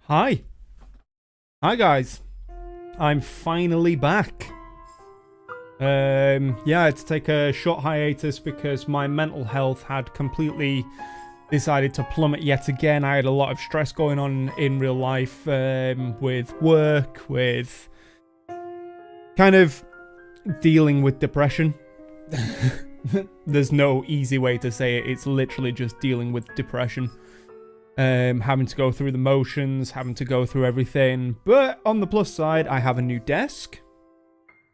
Hi. Hi, guys. I'm finally back. Yeah, I had to take a short hiatus because my mental health had completely decided to plummet yet again. I had a lot of stress going on in real life, with work, with kind of dealing with depression. There's no easy way to say it. It's literally just dealing with depression. Having to go through the motions, having to go through everything. But on the plus side, I have a new desk.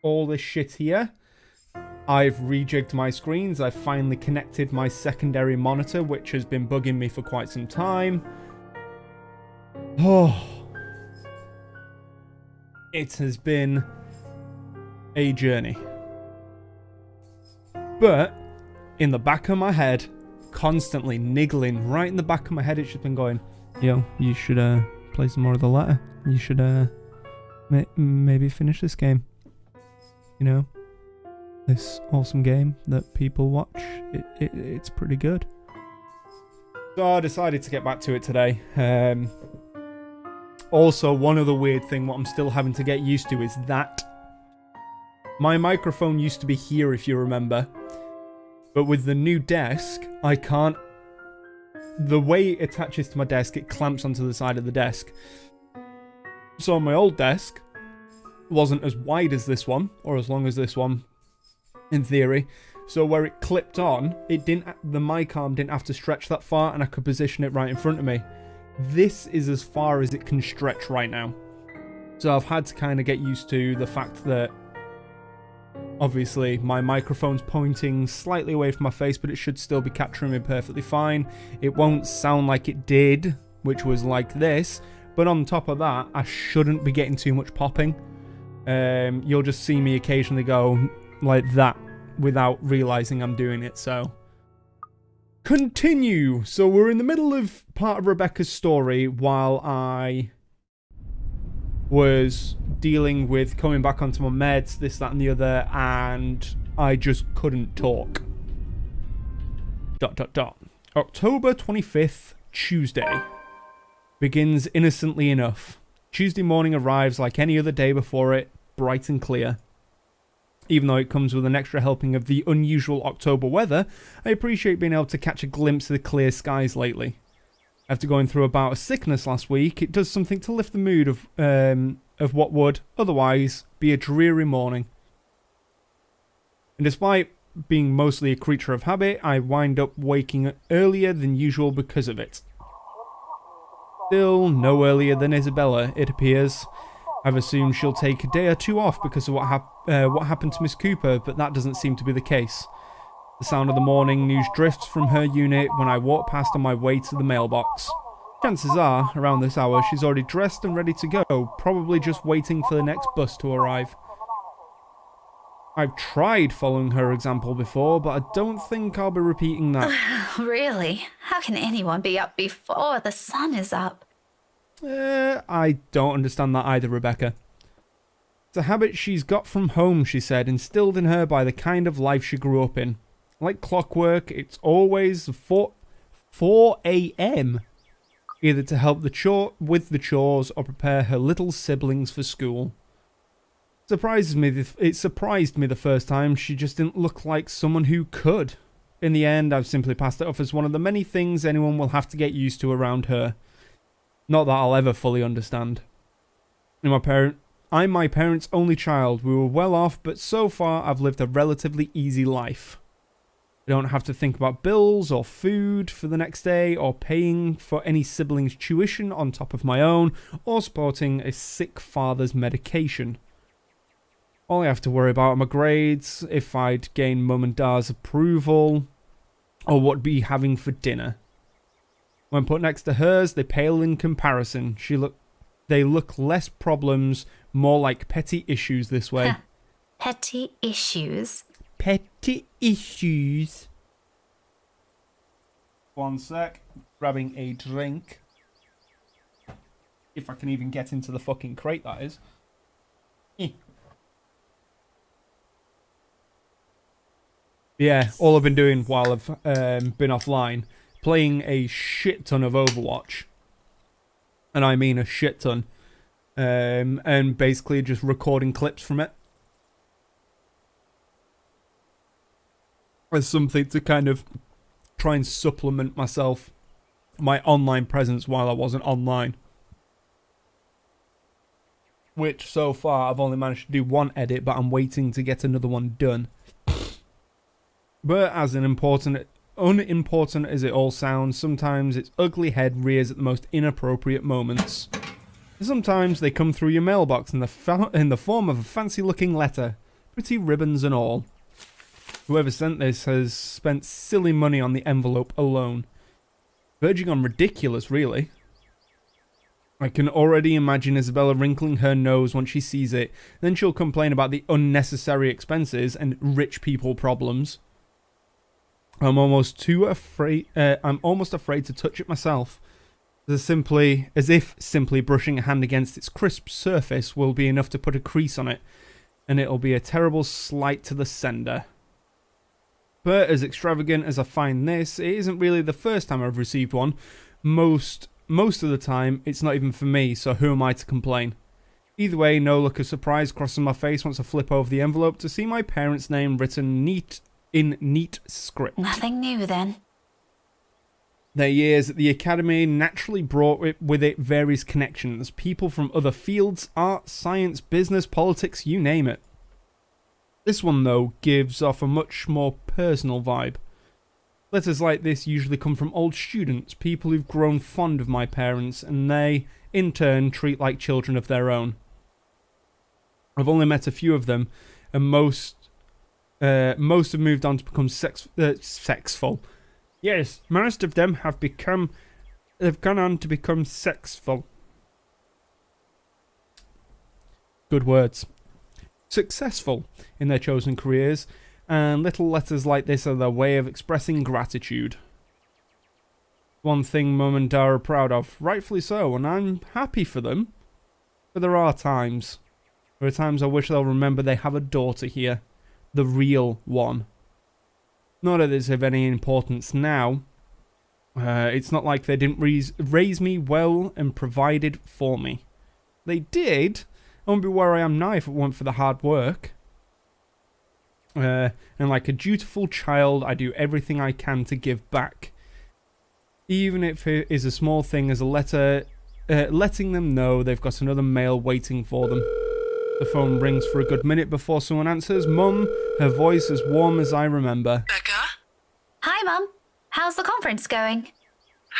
All this shit here. I've rejigged my screens. I've finally connected my secondary monitor, which has been bugging me for quite some time. Oh. It has been a journey. But in the back of my head, constantly niggling right in the back of my head, it's just been going, yo, you should play some more of the letter. You should maybe finish this game. You know, this awesome game that people watch. It's pretty good. So I decided to get back to it today. Also, one other weird thing what I'm still having to get used to is that my microphone used to be here, if you remember. But with the new desk, I can't... The way it attaches to my desk, it clamps onto the side of the desk. So on my old desk, it wasn't as wide as this one, or as long as this one, in theory. So where it clipped on, the mic arm didn't have to stretch that far, and I could position it right in front of me. This is as far as it can stretch right now. So I've had to kind of get used to the fact that obviously my microphone's pointing slightly away from my face, but it should still be capturing me perfectly fine. It won't sound like it did, which was like this, but on top of that, I shouldn't be getting too much popping. You'll just see me occasionally go like that without realizing I'm doing it, so... Continue! So we're in the middle of part of Rebecca's story while I was dealing with coming back onto my meds, this, that, and the other, and I just couldn't talk. ... October 25th, Tuesday. Begins innocently enough. Tuesday morning arrives like any other day before it, bright and clear. Even though it comes with an extra helping of the unusual October weather, I appreciate being able to catch a glimpse of the clear skies lately. After going through a bout of sickness last week, it does something to lift the mood of what would, otherwise, be a dreary morning. And despite being mostly a creature of habit, I wind up waking earlier than usual because of it. Still, no earlier than Isabella, it appears. I've assumed she'll take a day or two off because of what happened to Miss Cooper, but that doesn't seem to be the case. The sound of the morning news drifts from her unit when I walk past on my way to the mailbox. Chances are, around this hour, she's already dressed and ready to go, probably just waiting for the next bus to arrive. I've tried following her example before, but I don't think I'll be repeating that. Really? How can anyone be up before the sun is up? I don't understand that either, Rebecca. It's a habit she's got from home, she said, instilled in her by the kind of life she grew up in. Like clockwork, it's always 4 a.m. either to help with the chores or prepare her little siblings for school. It surprised me the first time she just didn't look like someone who could. In the end, I've simply passed it off as one of the many things anyone will have to get used to around her. Not that I'll ever fully understand. I'm my parents' only child. We were well off, but so far I've lived a relatively easy life. I don't have to think about bills or food for the next day, or paying for any siblings' tuition on top of my own, or supporting a sick father's medication. All I have to worry about are my grades, if I'd gain mum and dad's approval, or what I'd be having for dinner. When put next to hers, they pale in comparison. They look less problems, more like petty issues this way. Petty issues? Petty issues. One sec. Grabbing a drink. If I can even get into the fucking crate, that is. Yeah, all I've been doing while I've been offline, playing a shit ton of Overwatch. And I mean a shit ton. And basically just recording clips from it as something to kind of try and supplement my online presence while I wasn't online. Which so far I've only managed to do one edit, but I'm waiting to get another one done. But as unimportant as it all sounds, sometimes its ugly head rears at the most inappropriate moments. Sometimes they come through your mailbox in the form of a fancy-looking letter, pretty ribbons and all. Whoever sent this has spent silly money on the envelope alone. Verging on ridiculous, really. I can already imagine Isabella wrinkling her nose once she sees it, then she'll complain about the unnecessary expenses and rich people problems. I'm almost afraid to touch it myself. As if simply brushing a hand against its crisp surface will be enough to put a crease on it, and it'll be a terrible slight to the sender. But as extravagant as I find this, it isn't really the first time I've received one. Most of the time, it's not even for me, so who am I to complain? Either way, no look of surprise crosses my face once I flip over the envelope to see my parents' name written in neat script. Nothing new then. Their years at the academy naturally brought with it various connections, people from other fields, art, science, business, politics, you name it. This one, though, gives off a much more personal vibe. Letters like this usually come from old students, people who've grown fond of my parents, and they, in turn, treat like children of their own. I've only met a few of them, and most have moved on to become sexful. Yes, most of them have gone on to become sexful. Good words. Successful in their chosen careers, and little letters like this are their way of expressing gratitude. One thing Mum and Dad are proud of, rightfully so, and I'm happy for them. But there are times I wish they'll remember they have a daughter here. The real one. Not that it's of any importance now. It's not like they didn't raise me well and provided for me. They did. I wouldn't be where I am now if it weren't for the hard work. And like a dutiful child, I do everything I can to give back. Even if it is a small thing as a letter, letting them know they've got another mail waiting for them. The phone rings for a good minute before someone answers. Mum, her voice as warm as I remember. Becca? Hi, Mum. How's the conference going?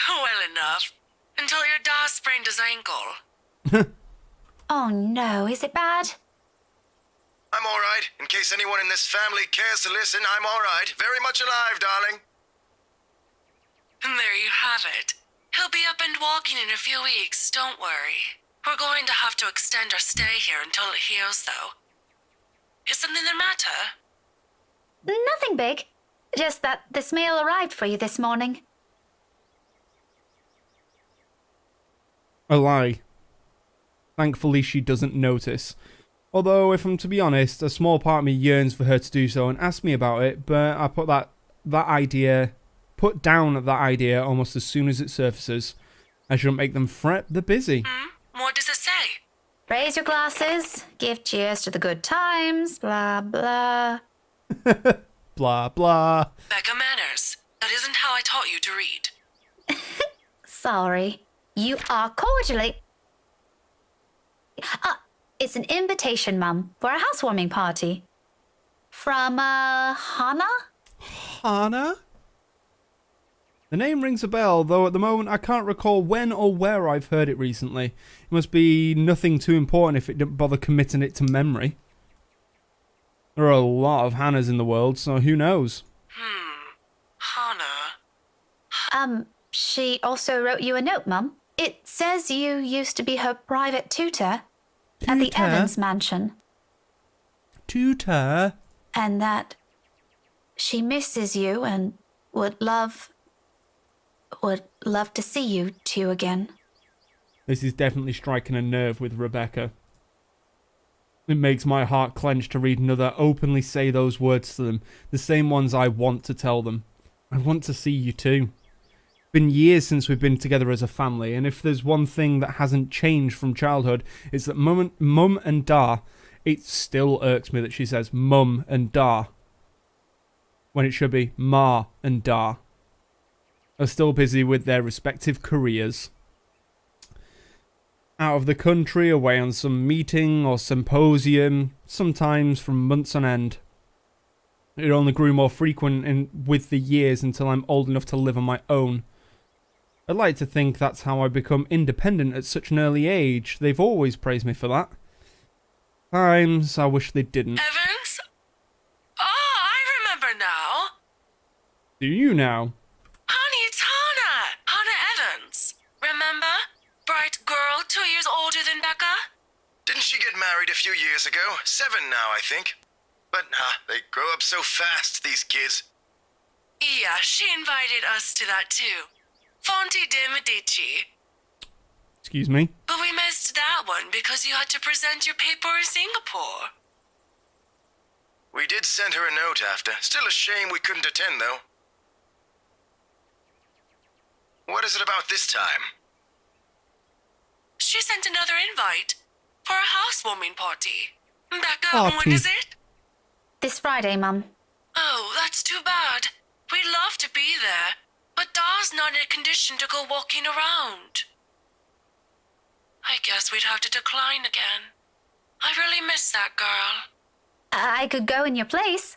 Well enough. Until your dad sprained his ankle. Oh no, is it bad? I'm alright. In case anyone in this family cares to listen, I'm alright. Very much alive, darling. And there you have it. He'll be up and walking in a few weeks, don't worry. We're going to have to extend our stay here until it heals, though. Is something the matter? Nothing big. Just that this mail arrived for you this morning. A lie. Thankfully, she doesn't notice. Although, if I'm to be honest, a small part of me yearns for her to do so and ask me about it, but I put down that idea almost as soon as it surfaces. I shouldn't make them fret, they're busy. What does it say? Raise your glasses, give cheers to the good times, blah, blah. Blah, blah. Becca manners. That isn't how I taught you to read. Sorry. You are cordially... it's an invitation, Mum, for a housewarming party. From, Hannah? Hannah? The name rings a bell, though at the moment I can't recall when or where I've heard it recently. It must be nothing too important if it didn't bother committing it to memory. There are a lot of Hannahs in the world, so who knows? Hannah. She also wrote you a note, Mum. It says you used to be her private tutor at the Evans mansion. Tutor? And that she misses you and would love to see you two again. This is definitely striking a nerve with Rebecca. It makes my heart clench to read another openly say those words to them, the same ones I want to tell them. I want to see you too. been years since we've been together as a family, and if there's one thing that hasn't changed from childhood, it's that mum and da. It still irks me that she says mum and da when it should be ma and da. Are still busy with their respective careers. Out of the country, away on some meeting or symposium, sometimes for months on end. It only grew more frequent with the years until I'm old enough to live on my own. I'd like to think that's how I become independent at such an early age. They've always praised me for that. Times I wish they didn't. Evans? Oh, I remember now. Do you now? Honey, it's Hannah. Hannah Evans. Remember? Bright girl, 2 years older than Becca? Didn't she get married a few years ago? 7 now, I think. But, they grow up so fast, these kids. Yeah, she invited us to that too. Fonte de Medici. Excuse me? But we missed that one because you had to present your paper in Singapore. We did send her a note after. Still a shame we couldn't attend, though. What is it about this time? She sent another invite for a housewarming party. Becca, Party. when is it? This Friday, Mum. Oh, that's too bad. We'd love to be there, but Da's not in a condition to go walking around. I guess we'd have to decline again. I really miss that girl. I could go in your place.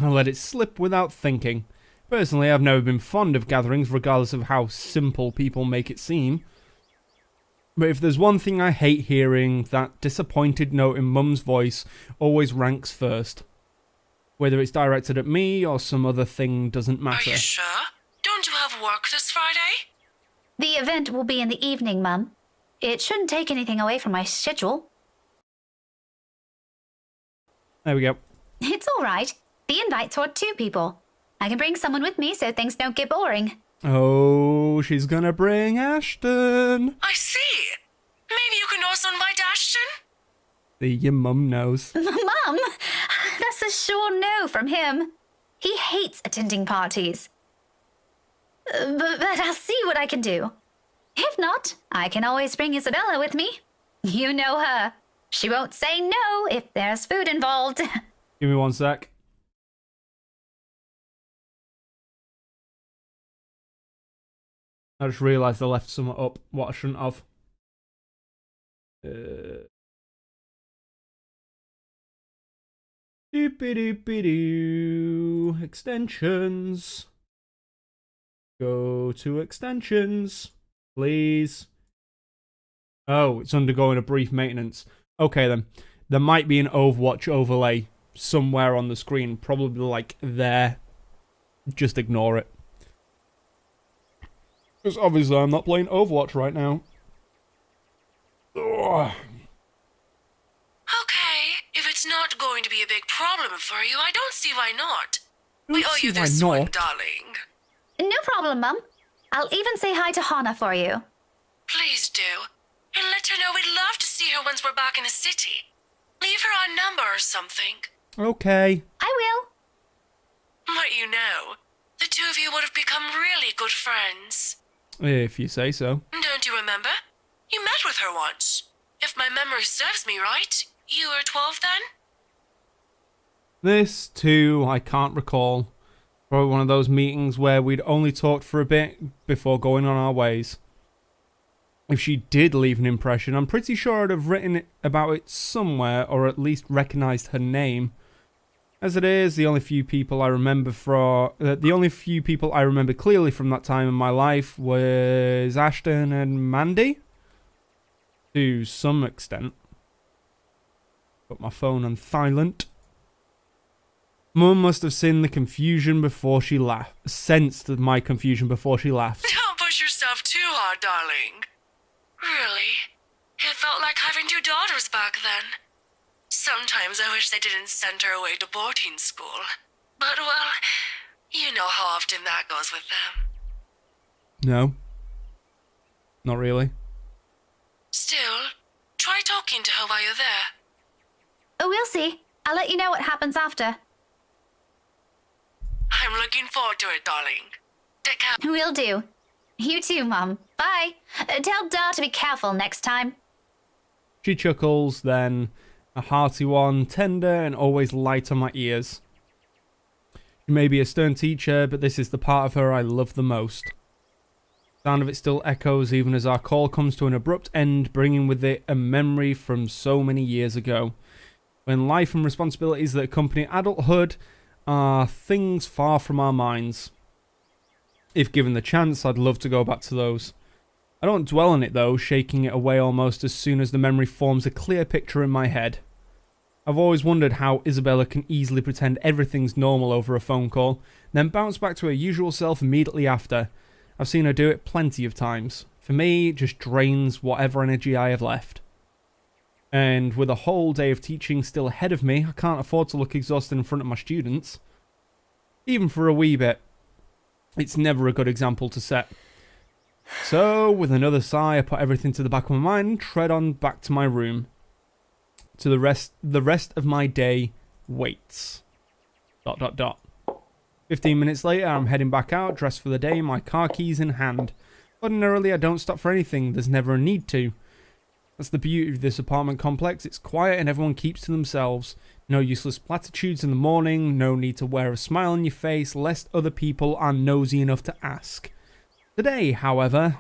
I let it slip without thinking. Personally, I've never been fond of gatherings, regardless of how simple people make it seem. But if there's one thing I hate hearing, that disappointed note in Mum's voice always ranks first. Whether it's directed at me or some other thing doesn't Are matter. you sure? Don't you have work this Friday? The event will be in the evening, Mum. It shouldn't take anything away from my schedule. There we go. It's all right. The invite's for 2 people. I can bring someone with me so things don't get boring. Oh, she's gonna bring Ashton. I see. Maybe you can also invite Ashton? Your mum knows. Mum, that's a sure no from him. He hates attending parties. But I'll see what I can do. If not, I can always bring Isabella with me. You know her. She won't say no if there's food involved. Give me one sec. I just realised I left something up what I shouldn't have. Doopy-doopy-doo. Extensions. Go to extensions, please. Oh, it's undergoing a brief maintenance. Okay then. There might be an Overwatch overlay somewhere on the screen. Probably like there. Just ignore it. Because obviously I'm not playing Overwatch right now. Ugh. Okay, if it's not going to be a big problem for you, I don't see why not. We Don't owe see you why this one, not. darling. No problem, Mum. I'll even say hi to Hannah for you. Please do. And let her know we'd love to see her once we're back in the city. Leave her our number or something. Okay. I will. But you know, the two of you would have become really good friends. If you say so. Don't you remember? You met with her once. If my memory serves me right, you were 12 then? This, too, I can't recall. Probably one of those meetings where we'd only talked for a bit before going on our ways. If she did leave an impression, I'm pretty sure I'd have written about it somewhere, or at least recognised her name. As it is, the only few people I remember clearly from that time in my life was Ashton and Mandy, to some extent. Put my phone on silent. Mum must have seen the confusion before she laughed. Sensed my confusion before she laughed. Don't push yourself too hard, darling. Really? It felt like having 2 daughters back then. Sometimes I wish they didn't send her away to boarding school. But, well, you know how often that goes with them. No. Not really. Still, try talking to her while you're there. Oh, we'll see. I'll let you know what happens after. I'm looking forward to it, darling. Take care. Will do. You too, Mom. Bye. Tell Dar to be careful next time. She chuckles, then a hearty one, tender and always light on my ears. She may be a stern teacher, but this is the part of her I love the most. The sound of it still echoes even as our call comes to an abrupt end, bringing with it a memory from so many years ago, when life and responsibilities that accompany adulthood are things far from our minds. If given the chance, I'd love to go back to those. I don't dwell on it though, shaking it away almost as soon as the memory forms a clear picture in my head. I've always wondered how Isabella can easily pretend everything's normal over a phone call, then bounce back to her usual self immediately after. I've seen her do it plenty of times. For me, it just drains whatever energy I have left. And with a whole day of teaching still ahead of me, I can't afford to look exhausted in front of my students. Even for a wee bit. It's never a good example to set. So, with another sigh, I put everything to the back of my mind and tread on back to my room. To the rest of my day waits. ... 15 minutes later, I'm heading back out, dressed for the day, my car keys in hand. Ordinarily, I don't stop for anything. There's never a need to. That's the beauty of this apartment complex. It's quiet and everyone keeps to themselves. No useless platitudes in the morning. No need to wear a smile on your face, lest other people are nosy enough to ask. Today, however,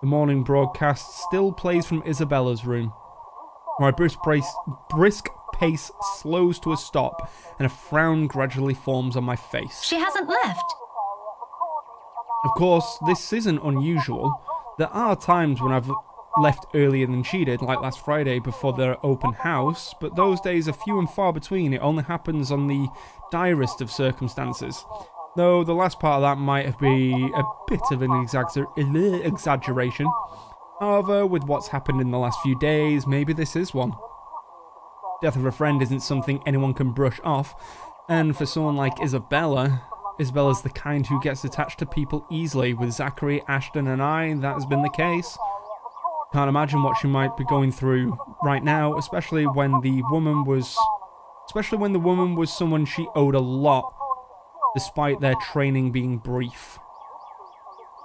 the morning broadcast still plays from Isabella's room. My brisk pace slows to a stop, and a frown gradually forms on my face. She hasn't left. Of course, this isn't unusual. There are times when I've left earlier than she did, like last Friday before their open house, but those days are few and far between. It only happens on the direst of circumstances. Though the last part of that might have been a bit of an exaggeration. However, with what's happened in the last few days, maybe this is one. Death of a friend isn't something anyone can brush off, and for someone like Isabella's the kind who gets attached to people easily. With Zachary, Ashton and I, that has been the case. Can't imagine what she might be going through right now, especially when the woman was someone she owed a lot, despite their training being brief.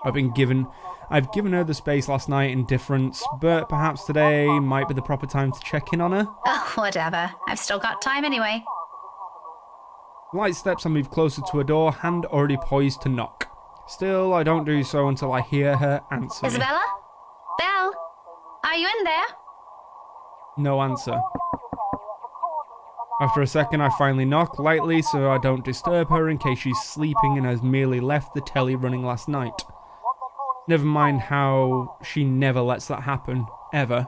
I've given her the space last night in difference, but perhaps today might be the proper time to check in on her. Oh, whatever. I've still got time anyway. Light steps, I move closer to her door, hand already poised to knock. Still, I don't do so until I hear her answer me. Isabella? Belle? Are you in there? No answer. After a second, I finally knock lightly so I don't disturb her in case she's sleeping and has merely left the telly running last night. Never mind how she never lets that happen, ever.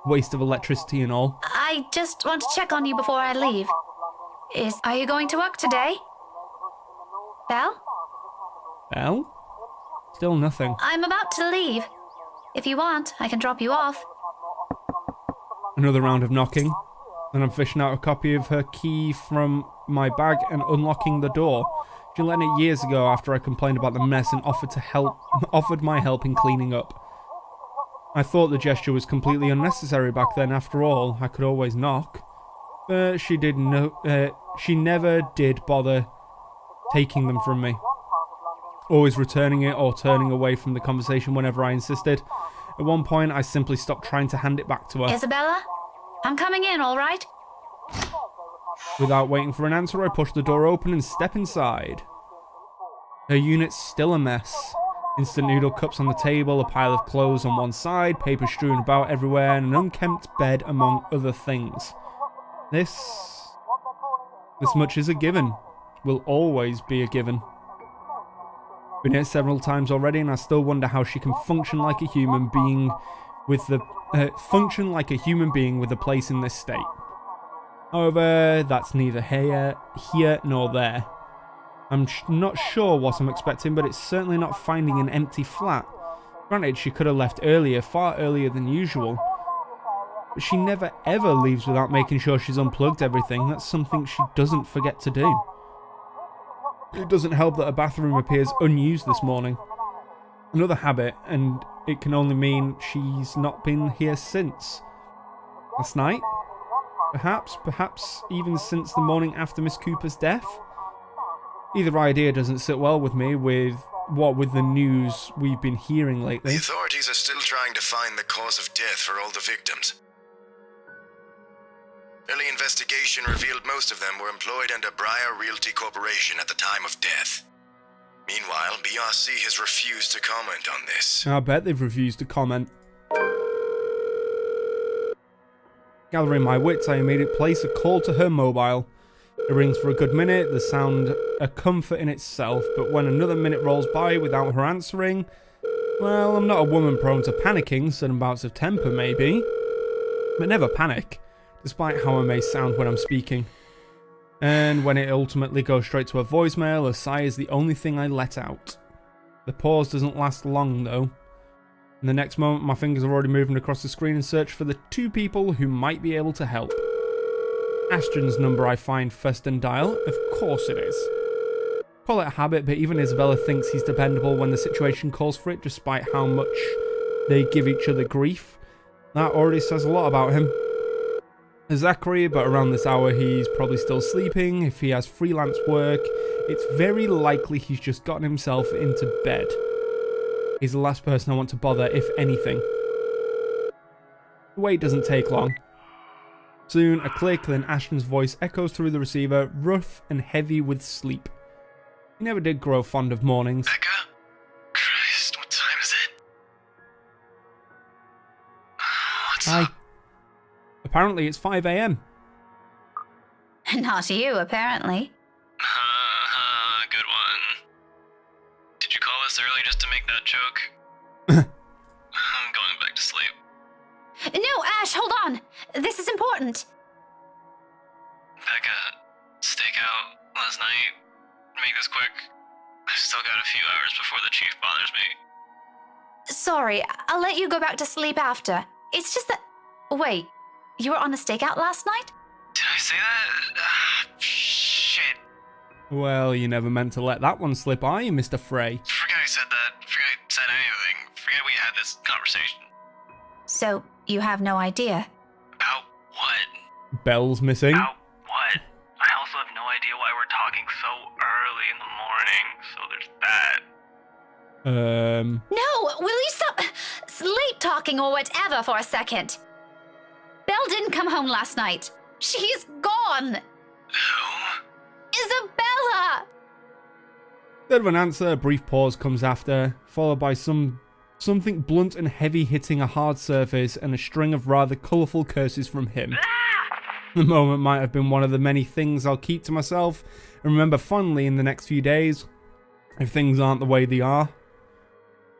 Waste of electricity and all. I just want to check on you before I leave. Are you going to work today? Belle? Belle? Still nothing. I'm about to leave. If you want, I can drop you off. Another round of knocking. Then I'm fishing out a copy of her key from my bag and unlocking the door. She lent it years ago after I complained about the mess and offered my help in cleaning up. I thought the gesture was completely unnecessary back then. After all, I could always knock. But she never did bother taking them from me. Always returning it or turning away from the conversation whenever I insisted. At one point, I simply stopped trying to hand it back to her. Isabella? I'm coming in, all right? Without waiting for an answer, I push the door open and step inside. Her unit's still a mess. Instant noodle cups on the table, a pile of clothes on one side, paper strewn about everywhere, and an unkempt bed among other things. This much is a given. Will always be a given. Been here several times already, and I still wonder how she can function like a human being with a place in this state. However, that's neither here nor there. I'm not sure what I'm expecting, but it's certainly not finding an empty flat. Granted, she could have left earlier, far earlier than usual. But she never ever leaves without making sure she's unplugged everything. That's something she doesn't forget to do. It doesn't help that her bathroom appears unused this morning. Another habit, and it can only mean she's not been here since. Last night? Perhaps even since the morning after Miss Cooper's death? Either idea doesn't sit well with me with the news we've been hearing The lately. authorities are still trying to find the cause of death for all the victims. Early investigation revealed most of them were employed under Briar Realty Corporation at the time of death. Meanwhile, BRC has refused to comment on this. I bet they've refused to comment. Gathering my wits, I immediately place a call to her mobile. It rings for a good minute, the sound a comfort in itself, but when another minute rolls by without her answering, well, I'm not a woman prone to panicking, sudden bouts of temper maybe, but never panic, despite how I may sound when I'm speaking. And when it ultimately goes straight to a voicemail, a sigh is the only thing I let out. The pause doesn't last long though. In the next moment, my fingers are already moving across the screen in search for the two people who might be able to help. Ashton's number I find first and dial, of course it is. Call it a habit, but even Isabella thinks he's dependable when the situation calls for it, despite how much they give each other grief. That already says a lot about him. Zachary, but around this hour he's probably still sleeping. If he has freelance work, it's very likely he's just gotten himself into bed. He's the last person I want to bother, if anything. The wait doesn't take long. Soon, a click, then Ashton's voice echoes through the receiver, rough and heavy with sleep. He never did grow fond of mornings. Becca? Christ, what time is it? What's Hi. up? Apparently it's 5 AM. Not you, apparently. Good one. Did you call us early just to make that joke? I'm going back to sleep. No, Ash, hold on. This is important. Becca, stakeout last night. Make this quick. I've still got a few hours before the chief bothers me. Sorry, I'll let you go back to sleep after. It's just that... Wait, you were on a stakeout last night? Did I say that? Shit. Well, you never meant to let that one slip, are you, Mr. Frey? Forget I said that. Forget I said anything. Forget we had this conversation. So, you have no idea? About what? Bell's missing. About what? I also have no idea why we're talking so early in the morning, so there's that. No, will you stop sleep talking or whatever for a second? Belle didn't come home last night. She's gone. Who? Isabella! Instead of an answer, a brief pause comes after, followed by something blunt and heavy hitting a hard surface and a string of rather colourful curses from him. The moment might have been one of the many things I'll keep to myself and remember fondly in the next few days, if things aren't the way they are.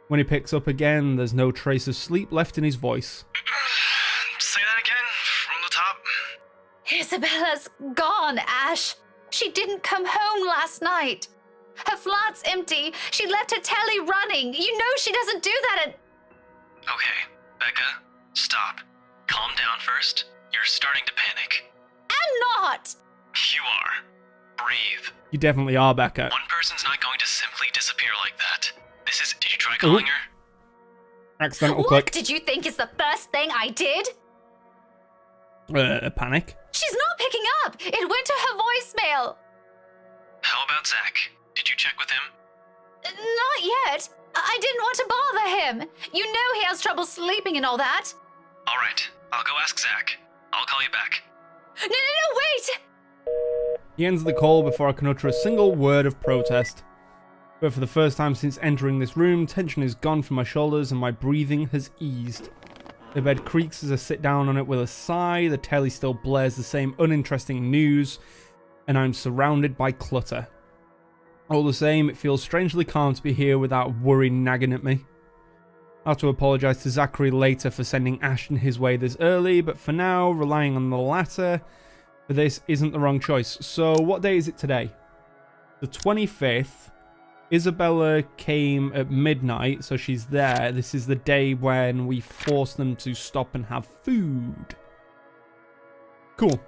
When he picks up again, there's no trace of sleep left in his voice. Say that again, from the top. Isabella's gone, Ash. She didn't come home last night. Her flat's empty. She left her telly running. You know she doesn't do that at... Okay, Becca, stop. Calm down first. You're starting to panic. I'm not! You are. Breathe. You definitOh. are, Becca. One person's not going to simply disappear like that. This is... Did you try calling her? Accidental What click. did you think is the first thing I did? Panic. She's not picking up. It went to her voicemail. How about Zach? Did you check with him? Not yet. I didn't want to bother him. You know he has trouble sleeping and all that. All right, I'll go ask Zach. I'll call you back. No, wait! He ends the call before I can utter a single word of protest. But for the first time since entering this room, tension is gone from my shoulders and my breathing has eased. The bed creaks as I sit down on it with a sigh, the telly still blares the same uninteresting news, and I'm surrounded by clutter. All the same, it feels strangely calm to be here without worry nagging at me. I'll have to apologise to Zachary later for sending Ashton his way this early, but for now, relying on the latter for this isn't the wrong choice. So what day is it today? The 25th. Isabella came at midnight, so she's there. This is the day when we force them to stop and have food. Cool.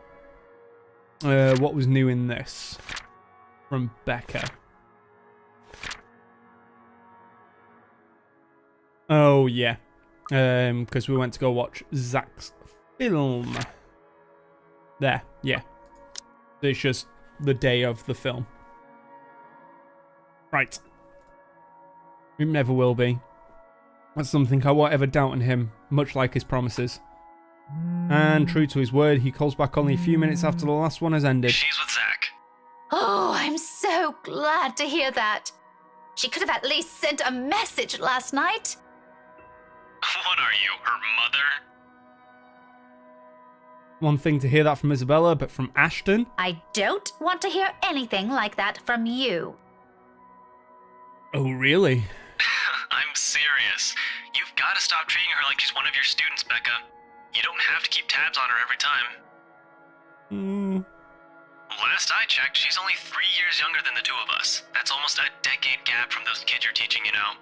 What was new in this? From Becca. Oh, yeah. Because we went to go watch Zach's film. There, yeah. It's just the day of the film. Right. It never will be. That's something I won't ever doubt in him, much like his promises. And true to his word, he calls back only a few minutes after the last one has ended. She's with Zach. Oh, I'm so glad to hear that. She could have at least sent a message last night. What are you, her mother? One thing to hear that from Isabella, but from Ashton? I don't want to hear anything like that from you. Oh, really? I'm serious. You've got to stop treating her like she's one of your students, Becca. You don't have to keep tabs on her every time. Last I checked, she's only 3 years younger than the two of us. That's almost a decade gap from those kids you're teaching, you know.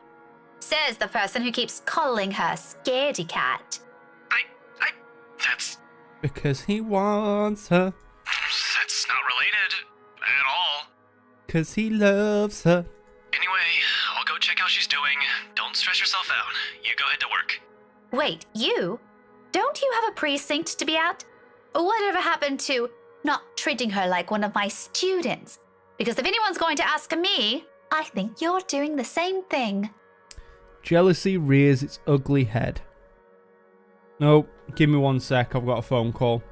Says the person who keeps calling her Scaredy Cat. That's Because he wants her. That's not related at all. Because he loves her. Anyway, I'll go check how she's doing. Don't stress yourself out. You go ahead to work. Wait, you? Don't you have a precinct to be at? Whatever happened to not treating her like one of my students? Because if anyone's going to ask me, I think you're doing the same thing. Jealousy rears its ugly head. No, give me 1 sec, I've got a phone call.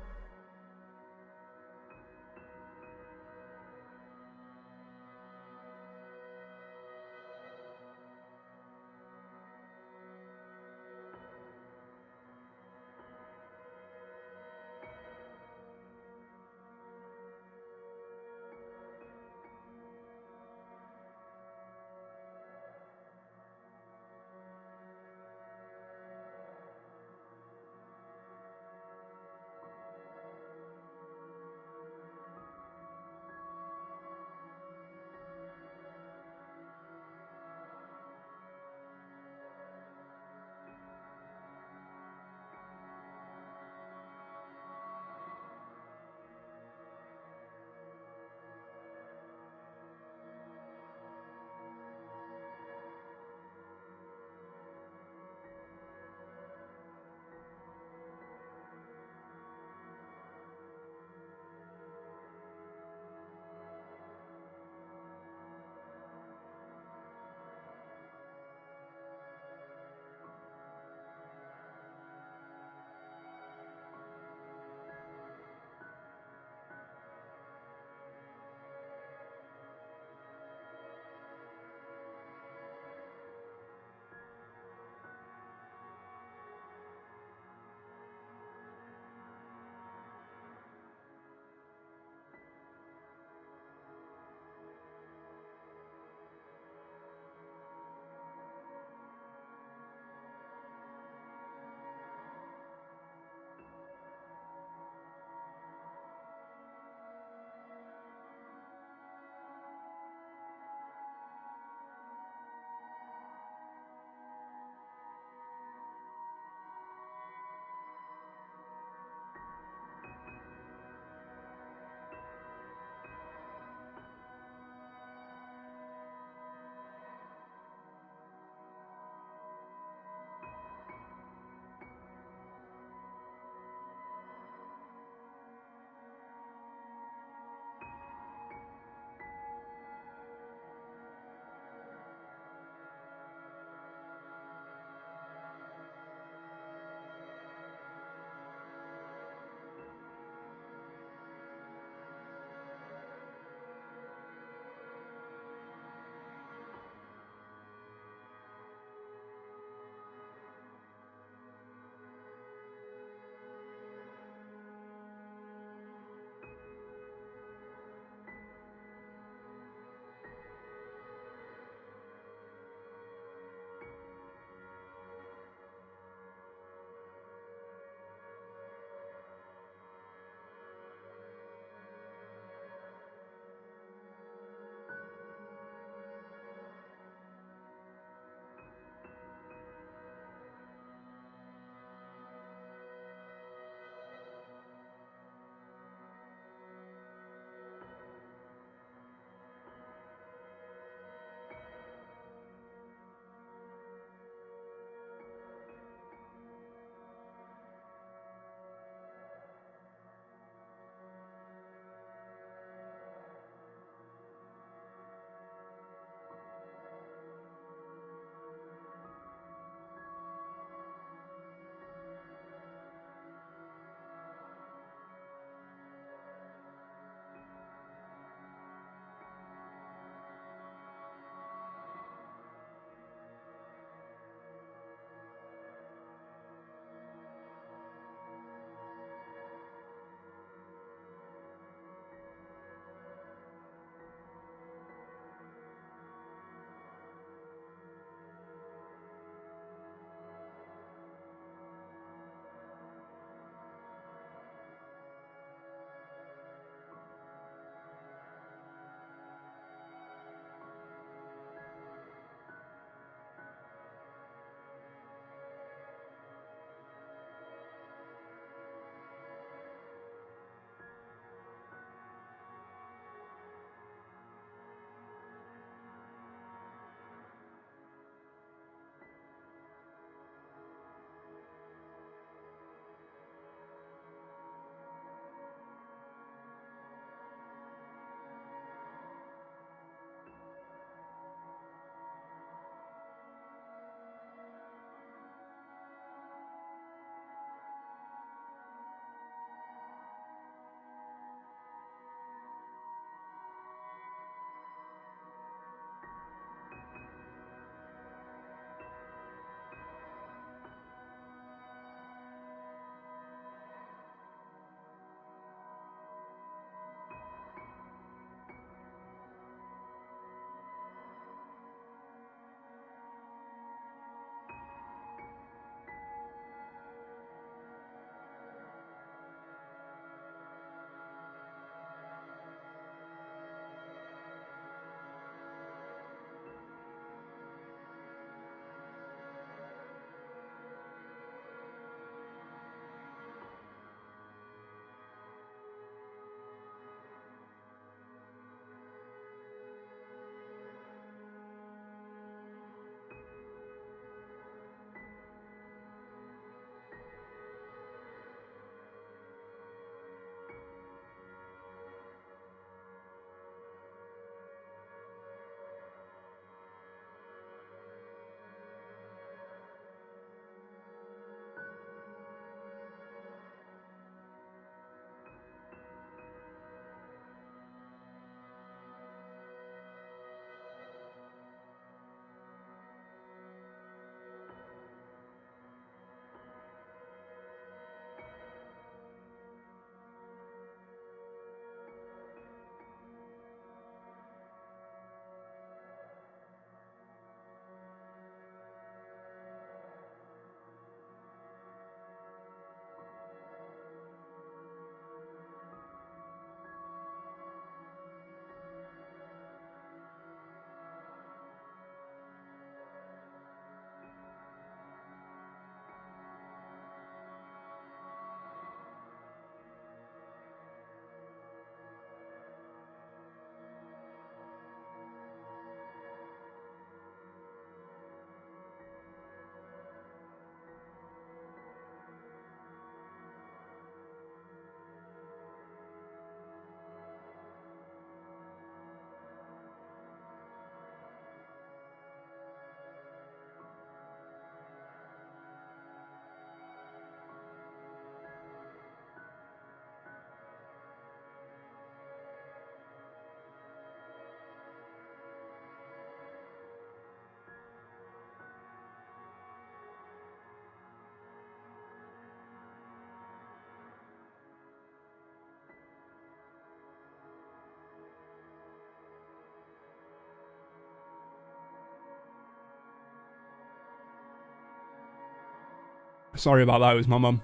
Sorry about that, it was my mum.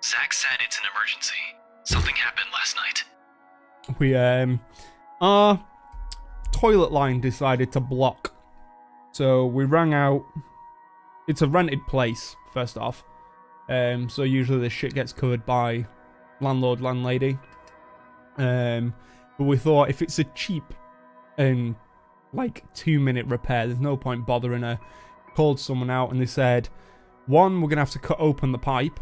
Zach said it's an emergency. Something happened last night. We, our toilet line decided to block. So we rang out. It's a rented place, first off. So usually this shit gets covered by landlord, landlady. But we thought if it's a cheap and like 2-minute repair, there's no point bothering her. Called someone out and they said, one, we're going to have to cut open the pipe.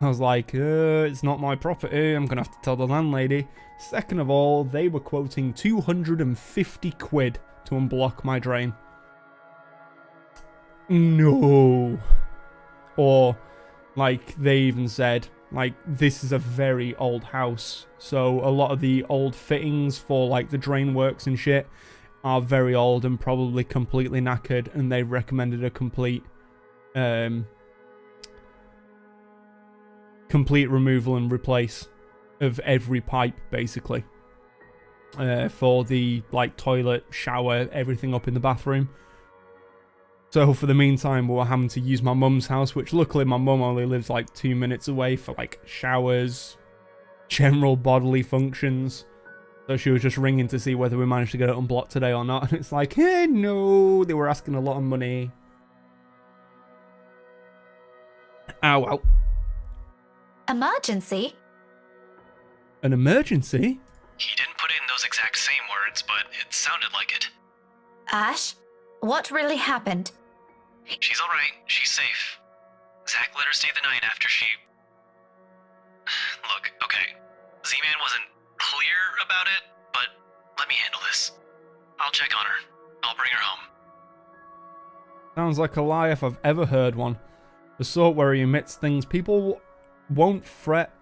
I was like, it's not my property, I'm going to have to tell the landlady. Second of all, they were quoting 250 quid to unblock my drain. No. Or, like, they even said, like, this is a very old house. So a lot of the old fittings for, like, the drain works and shit are very old and probably completely knackered. And they recommended a complete removal and replace of every pipe, basically. For the, like, toilet, shower, everything up in the bathroom. So for the meantime, we were having to use my mum's house, which luckily my mum only lives like 2 minutes away for like showers, general bodily functions. So she was just ringing to see whether we managed to get it unblocked today or not. And it's like, no, they were asking a lot of money. Oh, well. Emergency? An emergency? He didn't put it in those exact same words, but it sounded like it. Ash, what really happened? She's alright. She's safe. Zach let her stay the night after she... Look, okay. Z-Man wasn't clear about it, but let me handle this. I'll check on her. I'll bring her home. Sounds like a lie if I've ever heard one. The sort where he admits things people won't fret.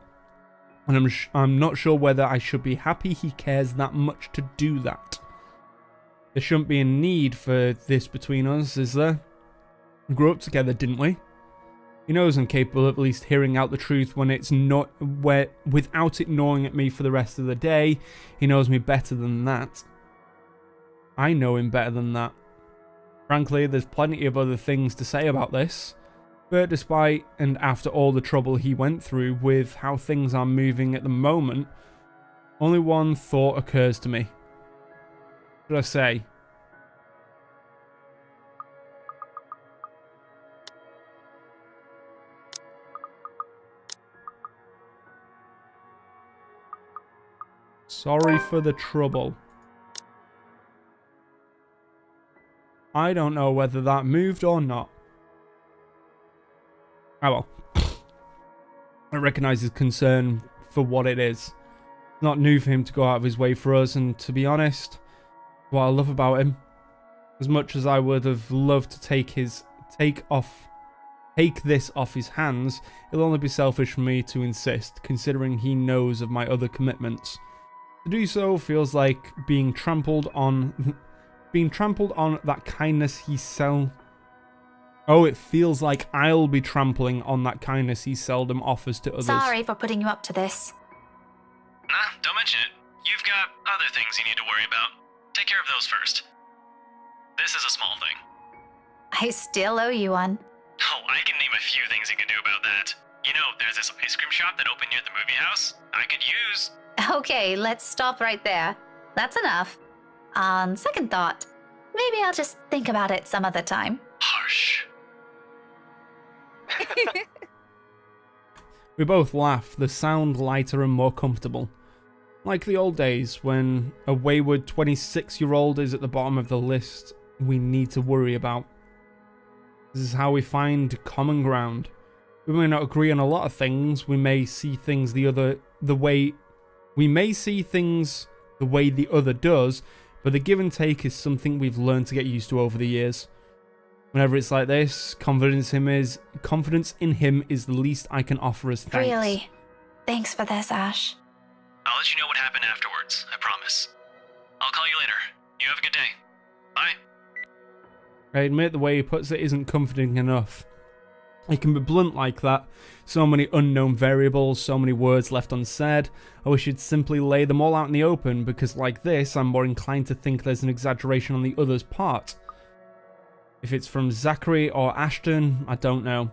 And I'm not sure whether I should be happy he cares that much to do that. There shouldn't be a need for this between us, is there? We grew up together, didn't we? He knows I'm capable of at least hearing out the truth when it's not without it gnawing at me for the rest of the day. He knows me better than that. I know him better than that. Frankly, there's plenty of other things to say about this. But despite and after all the trouble he went through with how things are moving at the moment, only one thought occurs to me. What should I say? Sorry for the trouble. I don't know whether that moved or not. Oh well. I recognise his concern for what it is. It's not new for him to go out of his way for us, and to be honest, what I love about him, as much as I would have loved to take this off his hands, it'll only be selfish for me to insist, considering he knows of my other commitments. To do so feels like being trampled on that kindness he Oh, it feels like I'll be trampling on that kindness he seldom offers to others. Sorry for putting you up to this. Nah, don't mention it. You've got other things you need to worry about. Take care of those first. This is a small thing. I still owe you one. Oh, I can name a few things you can do about that. You know, there's this ice cream shop that opened near the movie house. I could use... Okay, let's stop right there. That's enough. On second thought, maybe I'll just think about it some other time. Harsh. We both laugh, the sound lighter and more comfortable. Like the old days when a wayward 26-year-old is at the bottom of the list we need to worry about. This is how we find common ground. We may not agree on a lot of things, we may see things the way the other does, but the give and take is something we've learned to get used to over the years. Whenever it's like this, confidence in him is the least I can offer as thanks. Really? Thanks for this, Ash. I'll let you know what happened afterwards, I promise. I'll call you later. You have a good day. Bye. I admit the way he puts it isn't comforting enough. It can be blunt like that. So many unknown variables, so many words left unsaid. I wish he'd simply lay them all out in the open, because like this, I'm more inclined to think there's an exaggeration on the other's part. If it's from Zachary or Ashton, I don't know.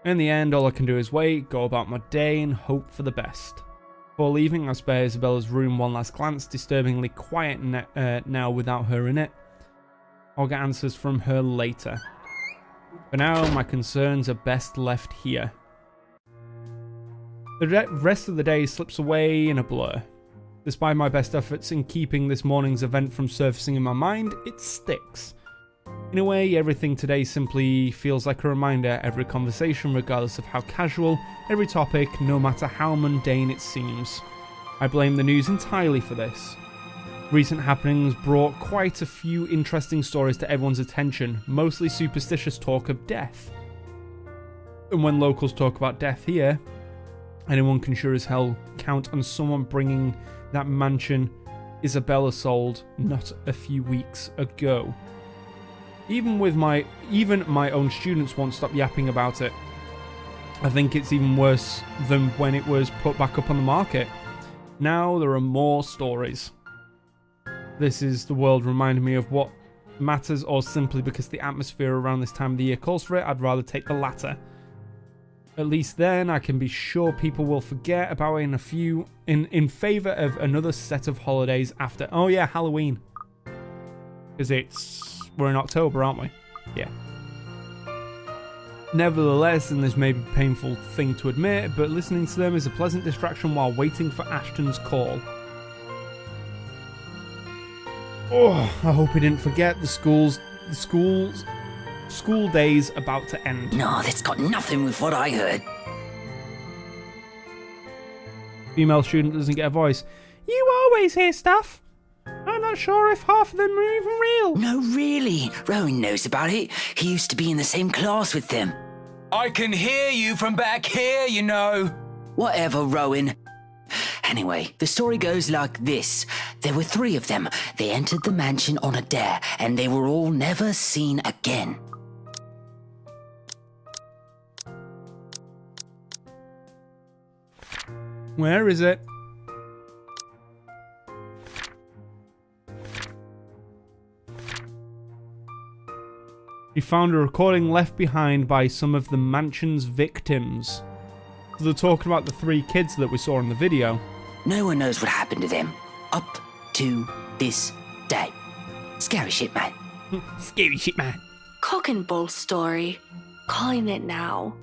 In the end, all I can do is wait, go about my day, and hope for the best. Before leaving, I spare Isabella's room one last glance, disturbingly quiet now without her in it. I'll get answers from her later. For now, my concerns are best left here. The rest of the day slips away in a blur. Despite my best efforts in keeping this morning's event from surfacing in my mind, it sticks. In a way, everything today simply feels like a reminder. Every conversation, regardless of how casual, every topic, no matter how mundane it seems. I blame the news entirely for this. Recent happenings brought quite a few interesting stories to everyone's attention, mostly superstitious talk of death. And when locals talk about death here, anyone can sure as hell count on someone bringing that mansion Isabella sold not a few weeks ago. Even my own students won't stop yapping about it. I think it's even worse than when it was put back up on the market. Now there are more stories. This is the world reminding me of what matters, or simply because the atmosphere around this time of the year calls for it, I'd rather take the latter. At least then I can be sure people will forget about it in favour of another set of holidays after. Oh yeah, Halloween. Because we're in October, aren't we? Yeah. Nevertheless, and this may be a painful thing to admit, but listening to them is a pleasant distraction while waiting for Ashton's call. Oh, I hope he didn't forget the school day's about to end. No, that's got nothing with what I heard. Female student doesn't get a voice. You always hear stuff. I'm not sure if half of them are even real. No, really. Rowan knows about it. He used to be in the same class with them. I can hear you from back here, you know. Whatever, Rowan. Anyway, the story goes like this. There were 3 of them. They entered the mansion on a dare, and they were all never seen again. Where is it? He found a recording left behind by some of the mansion's victims. So they're talking about the 3 kids that we saw in the video. No one knows what happened to them. Up to this day. Scary shit, man. Scary shit, man. Cock and bull story. Calling it now.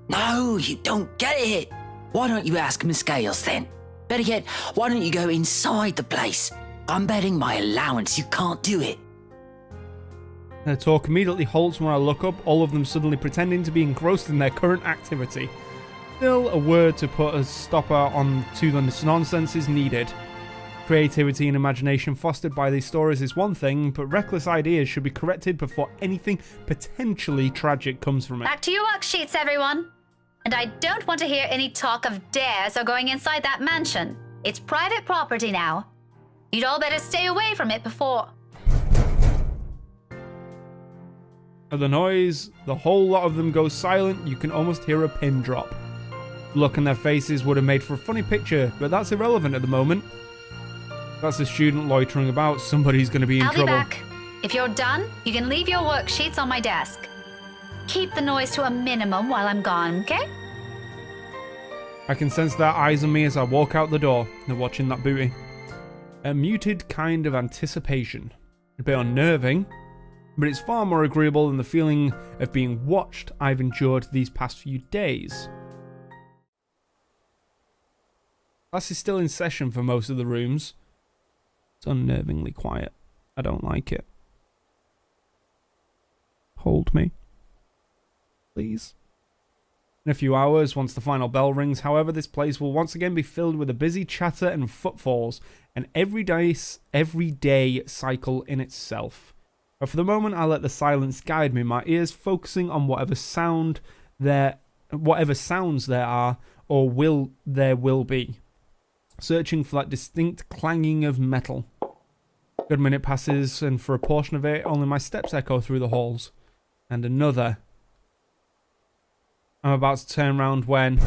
No, you don't get it. Why don't you ask Miss Gales then? Better yet, why don't you go inside the place? I'm betting my allowance you can't do it. Their talk immediately halts when I look up, all of them suddenly pretending to be engrossed in their current activity. Still, a word to put a stopper on to the nonsense is needed. Creativity and imagination fostered by these stories is one thing, but reckless ideas should be corrected before anything potentially tragic comes from it. Back to your worksheets, everyone. And I don't want to hear any talk of dares or going inside that mansion. It's private property now. You'd all better stay away from it before... At the noise, the whole lot of them go silent. You can almost hear a pin drop. The look on their faces would have made for a funny picture, but that's irrelevant at the moment. That's a student loitering about. Somebody's going to be in trouble. I'll be back. If you're done, you can leave your worksheets on my desk. Keep the noise to a minimum while I'm gone, okay? I can sense their eyes on me as I walk out the door. They're watching that booty. A muted kind of anticipation. A bit unnerving, but it's far more agreeable than the feeling of being watched I've endured these past few days. Class is still in session for most of the rooms. It's unnervingly quiet. I don't like it. Hold me. Please. In a few hours, once the final bell rings, however, this place will once again be filled with a busy chatter and footfalls, an everyday cycle in itself. But for the moment, I let the silence guide me, my ears focusing on whatever sounds there are or will be, searching for that distinct clanging of metal. A good minute passes, and for a portion of it, only my steps echo through the halls. And another. I'm about to turn around when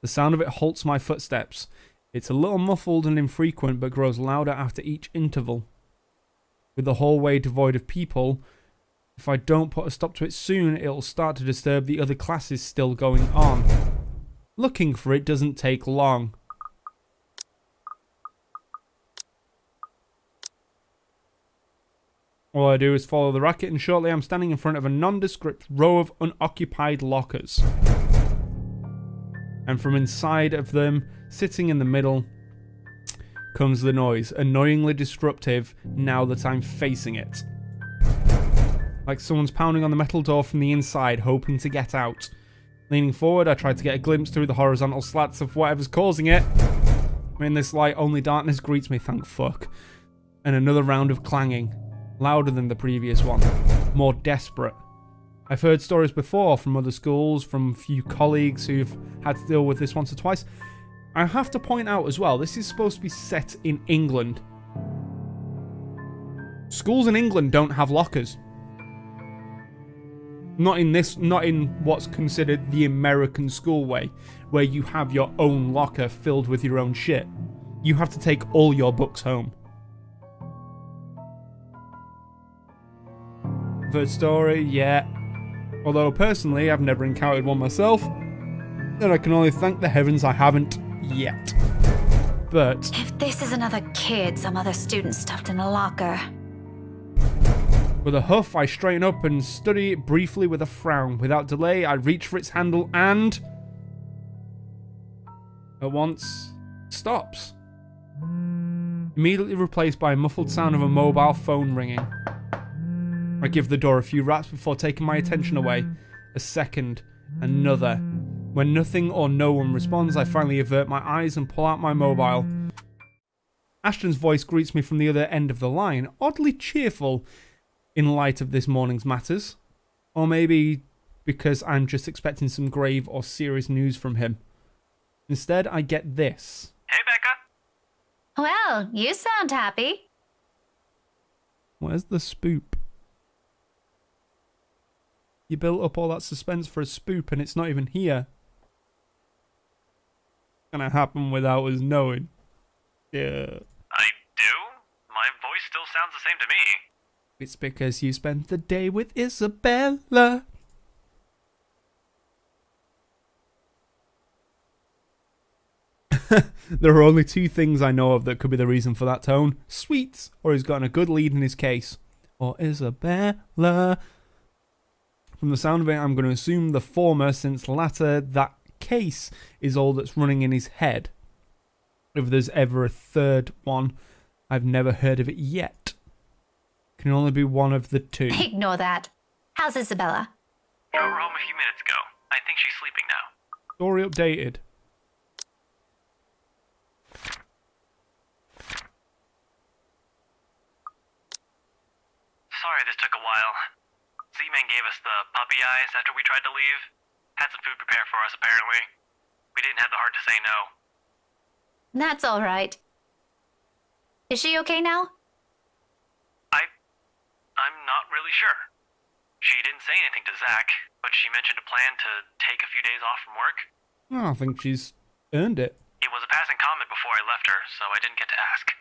the sound of it halts my footsteps. It's a little muffled and infrequent, but grows louder after each interval. with the hallway devoid of people. If I don't put a stop to it soon, it'll start to disturb the other classes still going on. Looking for it doesn't take long. All I do is follow the racket, and shortly I'm standing in front of a nondescript row of unoccupied lockers. And from inside of them, sitting in the middle, comes the noise, annoyingly disruptive now that I'm facing it. Like someone's pounding on the metal door from the inside, hoping to get out. Leaning forward, I try to get a glimpse through the horizontal slats of whatever's causing it. In this light, only darkness greets me, thank fuck. And another round of clanging. Louder than the previous one. More desperate. I've heard stories before from other schools, from a few colleagues who've had to deal with this once or twice. I have to point out as well, this is supposed to be set in England. Schools in England don't have lockers. Not in what's considered the American school way, where you have your own locker filled with your own shit. You have to take all your books home. Third story, yeah. Although personally, I've never encountered one myself, and I can only thank the heavens I haven't yet. But If this is another kid some other student stuffed in a locker. with a huff, I straighten up and study it briefly with a frown. Without delay, I reach for its handle and at once stops. Immediately replaced by a muffled sound of a mobile phone ringing. I give the door a few raps before taking my attention away. A second, another. When nothing or no one responds, I finally avert my eyes and pull out my mobile. Ashton's voice greets me from the other end of the line, oddly cheerful in light of this morning's matters. Or maybe because I'm just expecting some grave or serious news from him. Instead, I get this. Hey, Becca. Well, you sound happy. Where's the spoop? You built up all that suspense for a spoop and it's not even here. It's gonna happen without us knowing. Yeah. I do? My voice still sounds the same to me. It's because you spent the day with Isabella. There are only two things I know of that could be the reason for that tone. Sweets, or he's gotten a good lead in his case. Or Isabella. From the sound of it, I'm going to assume the former, since latter, that case is all that's running in his head. If there's ever a third one, I've never heard of it yet. Can only be one of the two. Ignore that. How's Isabella? Drove her home a few minutes ago. I think she's sleeping now. Story updated. Sorry this took a while. Z-Man gave us the puppy eyes after we tried to leave. Had some food prepared for us, apparently. We didn't have the heart to say no. That's all right. Is she okay now? I'm not really sure. She didn't say anything to Zach, but she mentioned a plan to take a few days off from work. Oh, I think she's earned it. It was a passing comment before I left her, so I didn't get to ask.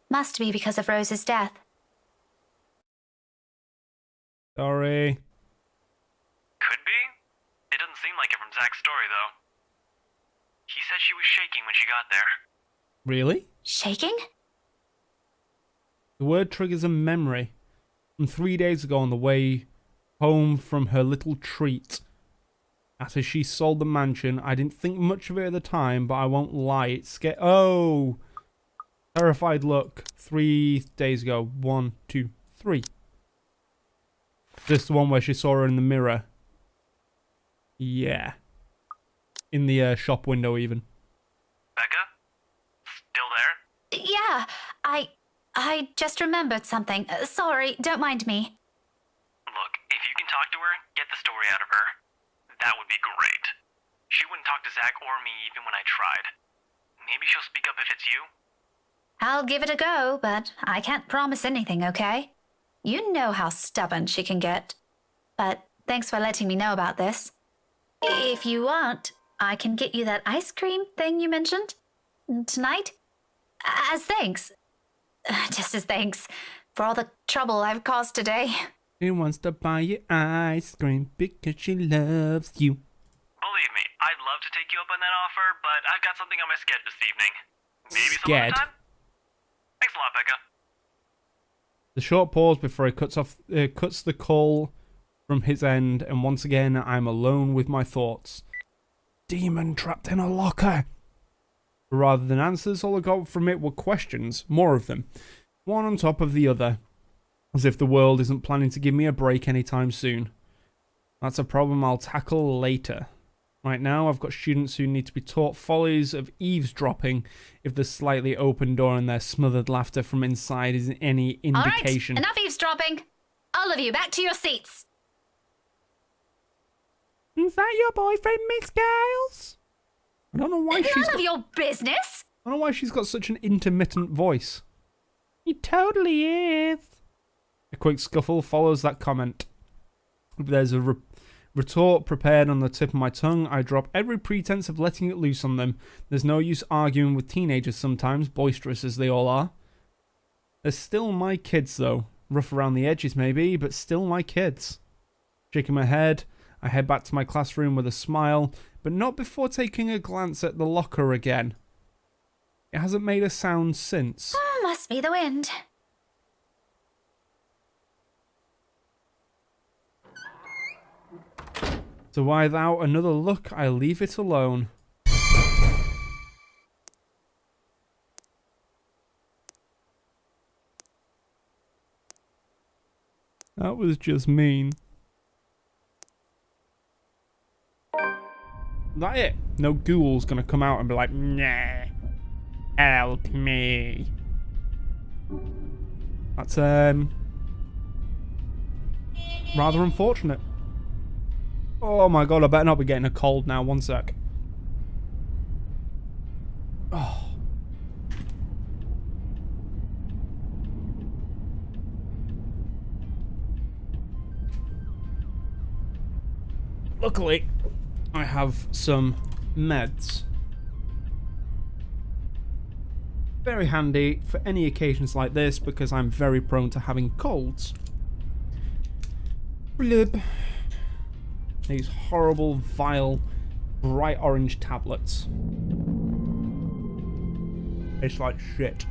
Must be because of Rose's death. Sorry. Could be. It doesn't seem like it from Zach's story, though. He said she was shaking when she got there. Really? Shaking? The word triggers a memory from 3 days ago on the way home from her little treat. After she sold the mansion, I didn't think much of it at the time, but I won't lie, it scared. Oh! Terrified look. 3 days ago. 1, 2, 3. This is the one where she saw her in the mirror. Yeah. In the shop window, even. Becca? Still there? Yeah, I just remembered something. Sorry, don't mind me. Look, if you can talk to her, get the story out of her. That would be great. She wouldn't talk to Zach or me even when I tried. Maybe she'll speak up if it's you? I'll give it a go, but I can't promise anything, okay? You know how stubborn she can get. But thanks for letting me know about this. If you want, I can get you that ice cream thing you mentioned tonight. As thanks. Just as thanks for all the trouble I've caused today. She wants to buy you ice cream because she loves you. Believe me, I'd love to take you up on that offer, but I've got something on my schedule this evening. Maybe some Scared. other time? Thanks a lot, Becca. The short pause before he cuts the call from his end, and once again I'm alone with my thoughts. Demon trapped in a locker. Rather than answers, all I got from it were questions, more of them, one on top of the other, as if the world isn't planning to give me a break anytime soon. That's a problem I'll tackle later. Right now, I've got students who need to be taught follies of eavesdropping if the slightly open door and their smothered laughter from inside is any indication. All right, enough eavesdropping. All of you, back to your seats. Is that your boyfriend, Miss Giles? I don't know why None of your business. I don't know why she's got such an intermittent voice. He totally is. A quick scuffle follows that comment. There's a retort prepared on the tip of my tongue. I drop every pretense of letting it loose on them. There's no use arguing with teenagers sometimes, boisterous as they all are. They're still my kids, though. Rough around the edges, maybe, but still my kids. Shaking my head, I head back to my classroom with a smile, but not before taking a glance at the locker again. It hasn't made a sound since. Oh, must be the wind. So without another look, I leave it alone. That was just mean. That it? No ghoul's gonna come out and be like, nah, help me. That's rather unfortunate. Oh my god, I better not be getting a cold now. One sec. Oh. Luckily, I have some meds. Very handy for any occasions like this because I'm very prone to having colds. Blib. These horrible, vile, bright orange tablets. It's like shit.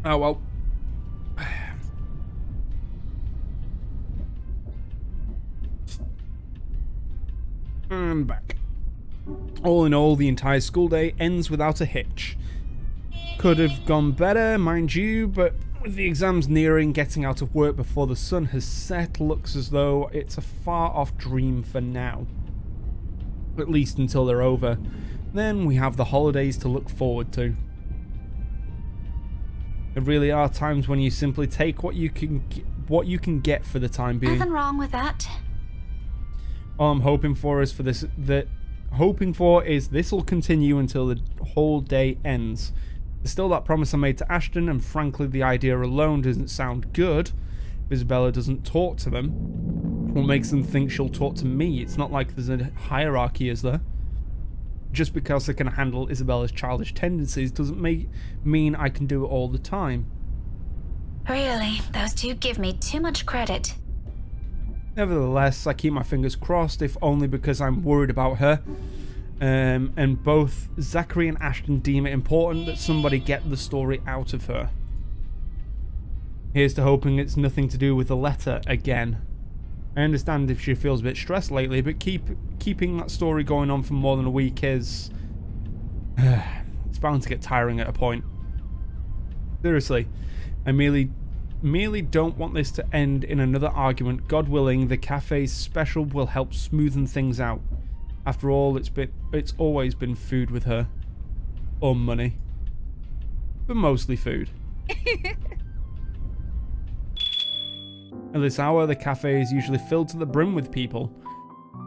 Oh well. I'm back. All in all, the entire school day ends without a hitch. Could have gone better, mind you, but with the exams nearing, getting out of work before the sun has set looks as though it's a far-off dream for now. At least until they're over. Then we have the holidays to look forward to. There really are times when you simply take what you can get for the time being. Nothing wrong with that. All I'm hoping for is this will continue until the whole day ends. There's still that promise I made to Ashton, and frankly the idea alone doesn't sound good. If Isabella doesn't talk to them, what makes them think she'll talk to me? It's not like there's a hierarchy, is there? Just because I can handle Isabella's childish tendencies doesn't mean I can do it all the time. Really, those two give me too much credit. Nevertheless, I keep my fingers crossed, if only because I'm worried about her. And both Zachary and Ashton deem it important that somebody get the story out of her. Here's to hoping it's nothing to do with the letter again. I understand if she feels a bit stressed lately, but keeping that story going on for more than a week is... it's bound to get tiring at a point. Seriously, I merely don't want this to end in another argument. God willing, the cafe's special will help smoothen things out. After all, it's always been food with her. Or money. But mostly food. At this hour, the cafe is usually filled to the brim with people.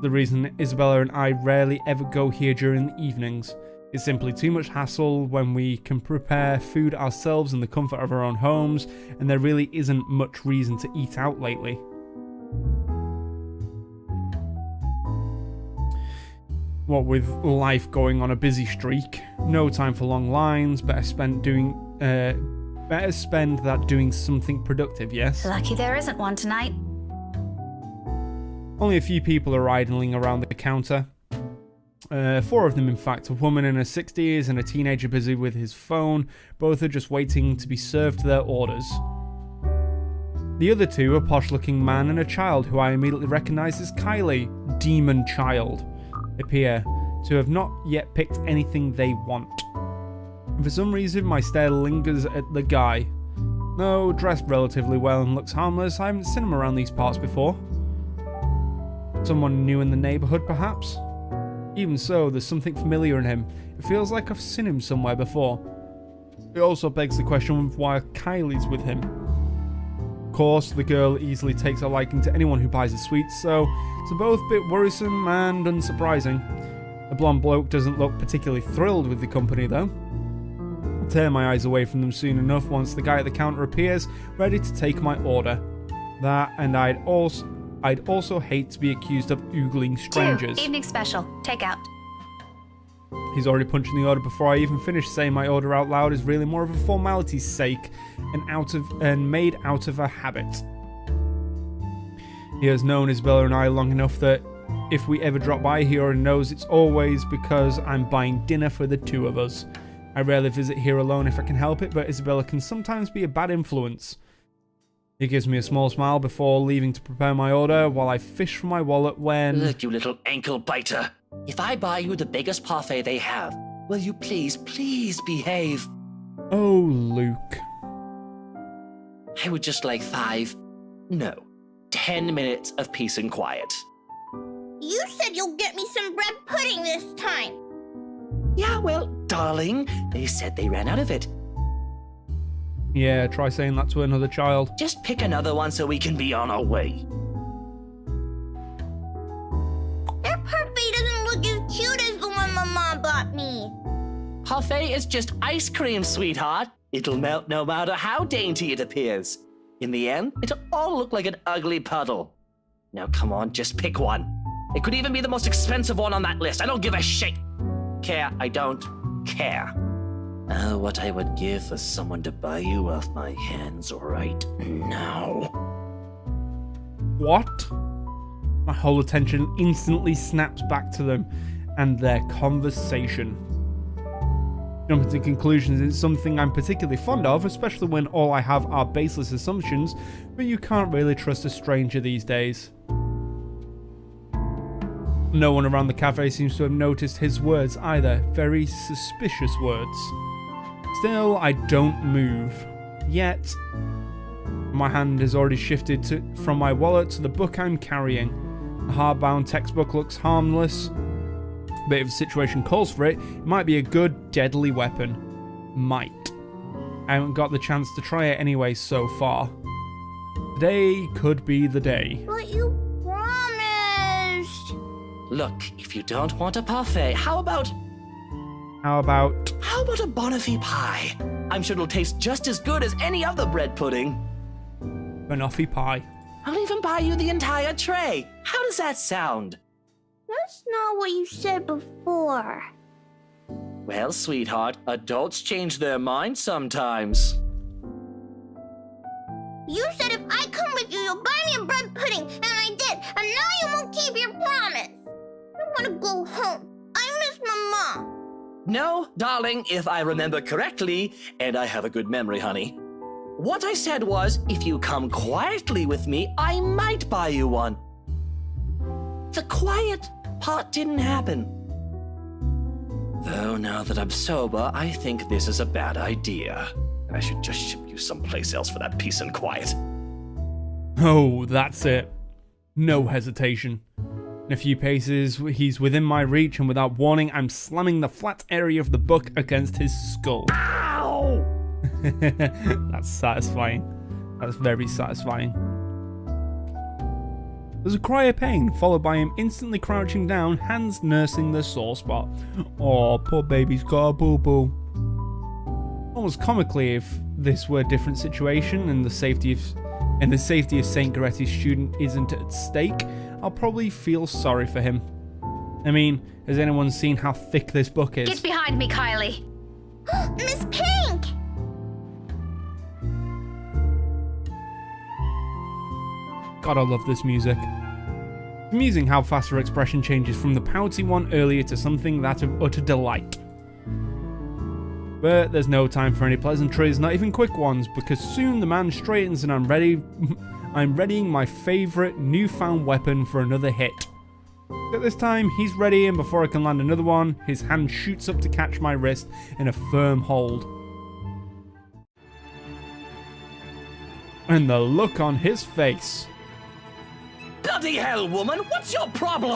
The reason Isabella and I rarely ever go here during the evenings. It's simply too much hassle when we can prepare food ourselves in the comfort of our own homes, and there really isn't much reason to eat out lately. What with life going on a busy streak, no time for long lines, better spend that doing something productive, yes? Lucky there isn't one tonight. Only a few people are idling around the counter. 4 of them, in fact, a woman in her 60s and a teenager busy with his phone. Both are just waiting to be served their orders. The other 2, a posh-looking man and a child who I immediately recognise as Kylie, Demon Child, appear to have not yet picked anything they want. And for some reason, my stare lingers at the guy. Though dressed relatively well and looks harmless, I haven't seen him around these parts before. Someone new in the neighbourhood, perhaps? Even so, there's something familiar in him. It feels like I've seen him somewhere before. It also begs the question of why Kylie's with him. Of course, the girl easily takes a liking to anyone who buys the sweets, so it's both a bit worrisome and unsurprising. The blonde bloke doesn't look particularly thrilled with the company, though. I'll tear my eyes away from them soon enough once the guy at the counter appears, ready to take my order. That, and I'd also hate to be accused of oogling strangers. 2, evening special, takeout. He's already punching the order before I even finish. Saying my order out loud is really more of a formality's sake and made out of a habit. He has known Isabella and I long enough that if we ever drop by, he already knows it's always because I'm buying dinner for the 2 of us. I rarely visit here alone if I can help it, but Isabella can sometimes be a bad influence. He gives me a small smile before leaving to prepare my order while I fish for my wallet when... Look, you little ankle biter. If I buy you the biggest parfait they have, will you please behave? Oh, Luke. I would just like 10 minutes of peace and quiet. You said you'll get me some bread pudding this time. Yeah, well, darling, they said they ran out of it. Yeah, try saying that to another child. Just pick another one so we can be on our way. Their parfait doesn't look as cute as the one my mom bought me. Parfait is just ice cream, sweetheart. It'll melt no matter how dainty it appears. In the end, it'll all look like an ugly puddle. Now come on, just pick one. It could even be the most expensive one on that list. I don't give a shit. I don't care. Oh, what I would give for someone to buy you off my hands right now. What? My whole attention instantly snaps back to them and their conversation. Jumping to conclusions is something I'm particularly fond of, especially when all I have are baseless assumptions, but you can't really trust a stranger these days. No one around the cafe seems to have noticed his words either. Very suspicious words. Still, I don't move. Yet. My hand has already shifted from my wallet to the book I'm carrying. The hardbound textbook looks harmless, but if the situation calls for it, it might be a good, deadly weapon. Might. I haven't got the chance to try it anyway so far. Today could be the day. But you promised. Look, if you don't want a parfait, how about How about a banoffee pie? I'm sure it'll taste just as good as any other bread pudding. banoffee pie? I'll even buy you the entire tray. How does that sound? That's not what you said before. Well, sweetheart, adults change their minds sometimes. You said if I come with you, you'll buy me a bread pudding, and I did, and now you won't keep your promise. I want to go home. I miss my mom. No, darling, if I remember correctly, and I have a good memory, honey. What I said was, if you come quietly with me, I might buy you one. The quiet part didn't happen. Though now that I'm sober, I think this is a bad idea. I should just ship you someplace else for that peace and quiet. Oh, that's it. No hesitation. In a few paces, he's within my reach, and without warning, I'm slamming the flat area of the book against his skull. Ow! That's satisfying. That's very satisfying. There's a cry of pain, followed by him instantly crouching down, hands nursing the sore spot. Oh, poor baby's got a boo-boo. Almost comically, if this were a different situation and the safety of St. Goretti's student isn't at stake, I'll probably feel sorry for him. I mean, has anyone seen how thick this book is? Get behind me, Kylie. Miss Pink! God, I love this music. It's amusing how fast her expression changes from the pouty one earlier to something that of utter delight. But there's no time for any pleasantries, not even quick ones, because soon the man straightens and I'm readying my favourite newfound weapon for another hit. At this time, he's ready, and before I can land another one, his hand shoots up to catch my wrist in a firm hold. And the look on his face. Bloody hell, woman, what's your problem?